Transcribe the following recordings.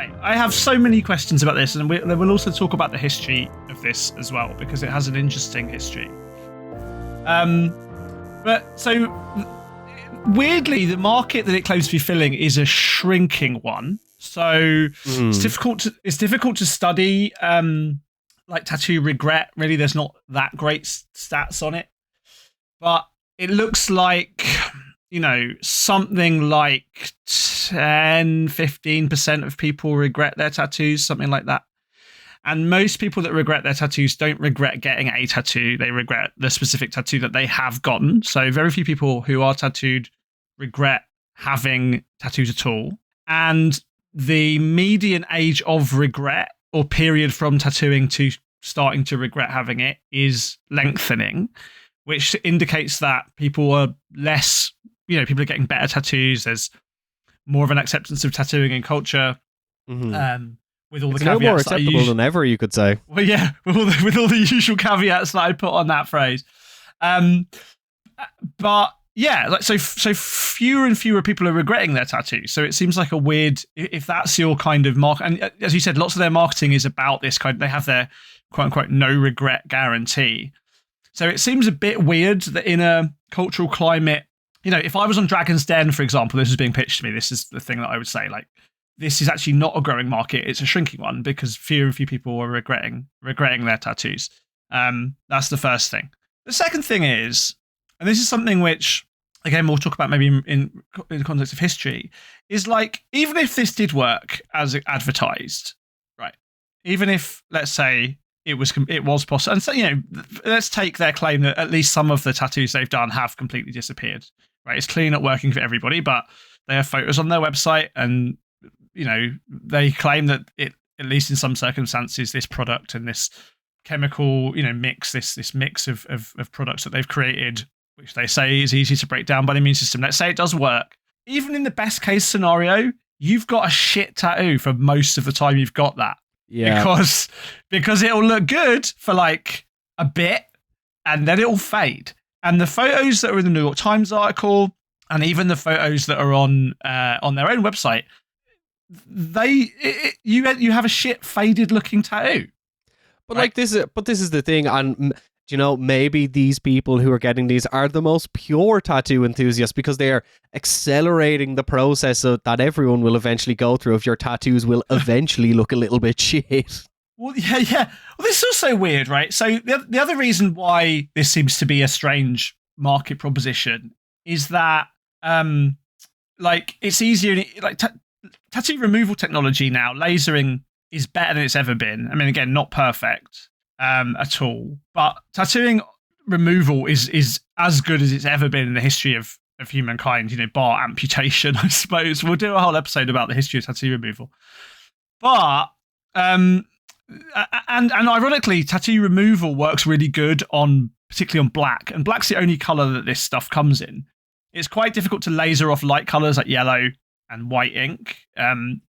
Right, I have so many questions about this, and we'll also talk about the history of this as well, because it has an interesting history. But so weirdly, the market that it claims to be filling is a shrinking one. So it's difficult to study like tattoo regret. Really, there's not that great stats on it, but it looks like, you know, something like 10-15% of people regret their tattoos, something like that. And most people that regret their tattoos don't regret getting a tattoo. They regret the specific tattoo that they have gotten. So very few people who are tattooed regret having tattoos at all. And the median age of regret, or period from tattooing to starting to regret having it, is lengthening, which indicates that people are less, you know, people are getting better tattoos. There's more of an acceptance of tattooing in culture. With all the caveats, more acceptable than ever, you could say. Well, yeah, with all the usual caveats that I put on that phrase. But yeah, like so fewer and fewer people are regretting their tattoos. So it seems like a weird, if that's your kind of market. And as you said, lots of their marketing is about this kind. They have their quote unquote no regret guarantee. So it seems a bit weird that in a cultural climate, you know, if I was on Dragon's Den, for example, this is being pitched to me. This is the thing that I would say, like, this is actually not a growing market. It's a shrinking one because fewer and fewer people are regretting their tattoos. That's the first thing. The second thing is, and this is something which, again, we'll talk about maybe in the context of history, is like, even if this did work as advertised, right? Even if, let's say, it was possible, and so, you know, let's take their claim that at least some of the tattoos they've done have completely disappeared, right? It's clearly not working for everybody, but they have photos on their website, and you know, they claim that it, at least in some circumstances, this product and this chemical, you know, mix, this mix of products that they've created, which they say is easy to break down by the immune system. Let's say it does work. Even in the best case scenario, you've got a shit tattoo for most of the time you've got that. Yeah. Because it'll look good for like a bit and then it'll fade. And the photos that are in the New York Times article, and even the photos that are on their own website, you have a shit faded looking tattoo. But right? This is the thing, and you know, maybe these people who are getting these are the most pure tattoo enthusiasts because they are accelerating the process that everyone will eventually go through if your tattoos will eventually look a little bit shit. Well, yeah. Well, this is also weird, right? So the other reason why this seems to be a strange market proposition is that, like, it's easier, like, tattoo removal technology now, lasering, is better than it's ever been. I mean, again, not perfect at all, but tattooing removal is as good as it's ever been in the history of humankind, you know, bar amputation, I suppose. We'll do a whole episode about the history of tattoo removal. But, and ironically, tattoo removal works really good particularly on black, and black's the only color that this stuff comes in. It's quite difficult to laser off light colors like yellow and white ink,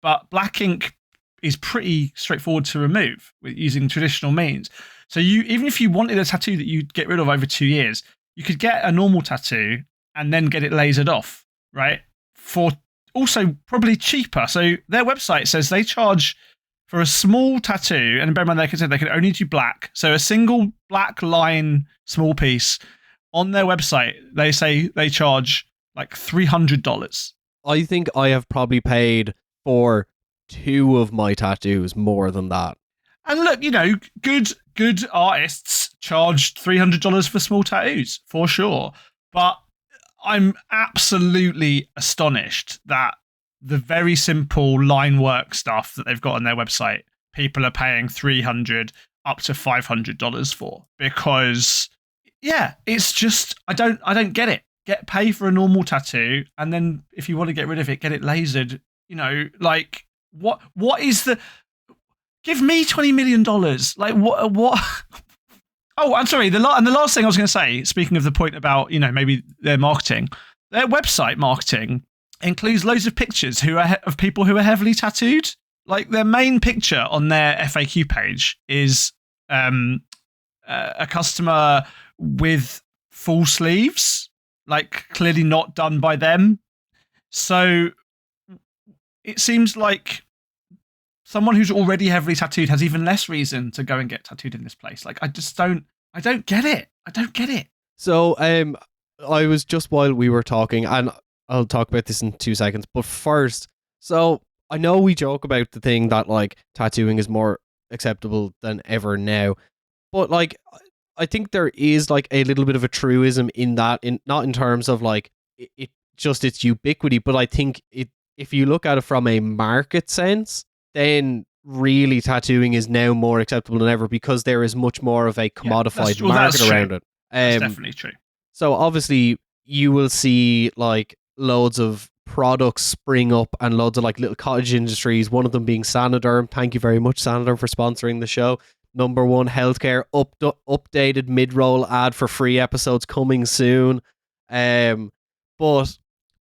but black ink is pretty straightforward to remove using traditional means. So even if you wanted a tattoo that you'd get rid of over 2 years, you could get a normal tattoo and then get it lasered off, right? For also probably cheaper. So their website says they charge for a small tattoo, and bear in mind they can only do black. So a single black line small piece on their website, they say they charge like $300. I think I have probably paid for 2 of my tattoos more than that. And look, you know, good artists charge $300 for small tattoos, for sure. But I'm absolutely astonished that the very simple line work stuff that they've got on their website, people are paying $300 up to $500 for. Because, yeah, it's just, I don't get it. Pay for a normal tattoo, and then if you want to get rid of it, get it lasered. You know, like, what is the... Give me $20 million. Like, what? Oh, I'm sorry. The last thing I was going to say, speaking of the point about, you know, maybe their marketing, their website marketing includes loads of pictures of people who are heavily tattooed. Like, their main picture on their FAQ page is a customer with full sleeves, like clearly not done by them. So it seems like someone who's already heavily tattooed has even less reason to go and get tattooed in this place. Like, I don't get it. I don't get it. So, I was just while we were talking, and I'll talk about this in 2 seconds, but first, so I know we joke about the thing that, like, tattooing is more acceptable than ever now, but, like, I think there is, like, a little bit of a truism in that, not in terms of, like, it just its ubiquity, but I think if you look at it from a market sense, then really tattooing is now more acceptable than ever because there is much more of a commodified market around it. That's definitely true. So obviously you will see like loads of products spring up and loads of like little cottage industries, one of them being Sanoderm. Thank you very much, Sanoderm, for sponsoring the show. Number one healthcare updated mid-roll ad for free episodes coming soon. But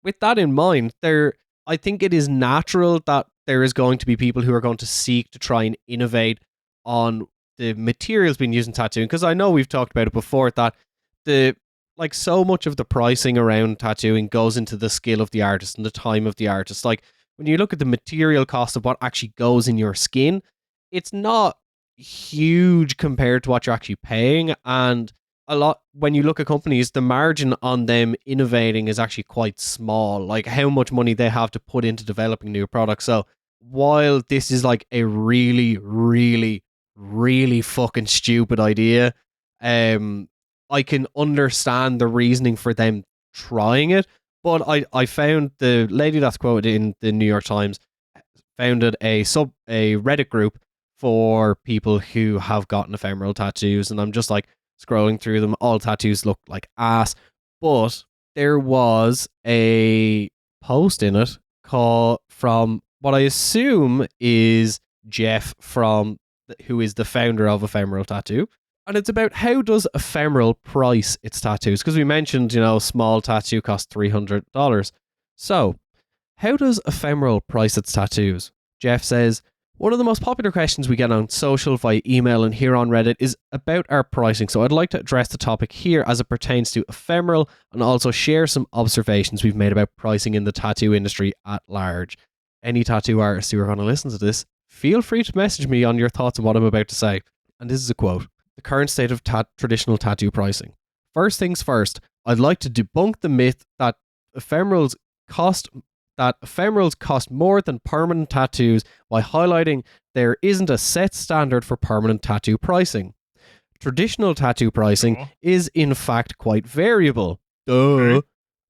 with that in mind, I think it is natural that there is going to be people who are going to seek to try and innovate on the materials being used in tattooing. Because I know we've talked about it before that so much of the pricing around tattooing goes into the skill of the artist and the time of the artist. Like when you look at the material cost of what actually goes in your skin, it's not huge compared to what you're actually paying. And a lot, when you look at companies, the margin on them innovating is actually quite small, like how much money they have to put into developing new products. So while this is like a really, really, really fucking stupid idea, I can understand the reasoning for them trying it. But I found the lady that's quoted in the New York Times founded a Reddit group for people who have gotten ephemeral tattoos, and I'm just like scrolling through them. All tattoos look like ass, but there was a post in it from what I assume is Jeff who is the founder of Ephemeral Tattoo. And it's about how does Ephemeral price its tattoos? Because we mentioned, small tattoo costs $300. So, how does Ephemeral price its tattoos? Jeff says, one of the most popular questions we get on social, via email, and here on Reddit is about our pricing. So I'd like to address the topic here as it pertains to Ephemeral and also share some observations we've made about pricing in the tattoo industry at large. Any tattoo artists who are going to listen to this, feel free to message me on your thoughts on what I'm about to say. And this is a quote. The current state of traditional tattoo pricing. First things first, I'd like to debunk the myth that ephemerals cost more than permanent tattoos by highlighting there isn't a set standard for permanent tattoo pricing. Traditional tattoo pricing is in fact quite variable. Duh.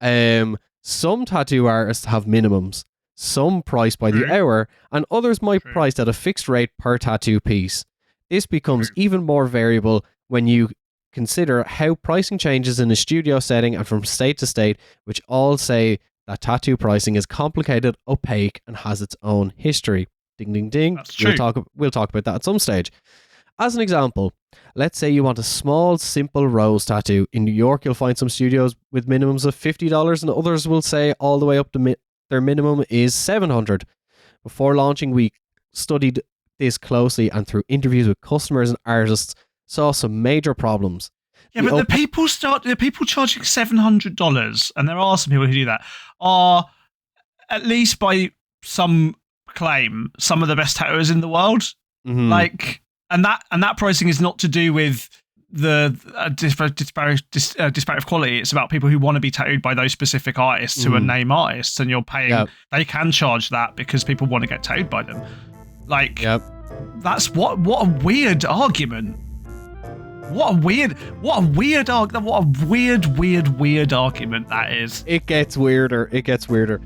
Some tattoo artists have minimums, some price by the hour, and others might price at a fixed rate per tattoo piece. This becomes even more variable when you consider how pricing changes in a studio setting and from state to state, which all say that tattoo pricing is complicated, opaque, and has its own history. Ding, ding, ding. That's true. We'll talk about that at some stage. As an example, let's say you want a small, simple rose tattoo. In New York, you'll find some studios with minimums of $50, and others will say all the way up to their minimum is $700. Before launching, we studied this closely and through interviews with customers and artists saw some major problems. Yeah, but the people charging $700, and there are some people who do that, are at least by some claim some of the best tattooers in the world. Mm-hmm. Like, and that pricing is not to do with the disparate of quality. It's about people who want to be tattooed by those specific artists who are name artists, and you're paying. Yep. They can charge that because people want to get tattooed by them. Like, that's what a weird argument. What a weird argument that is. It gets weirder.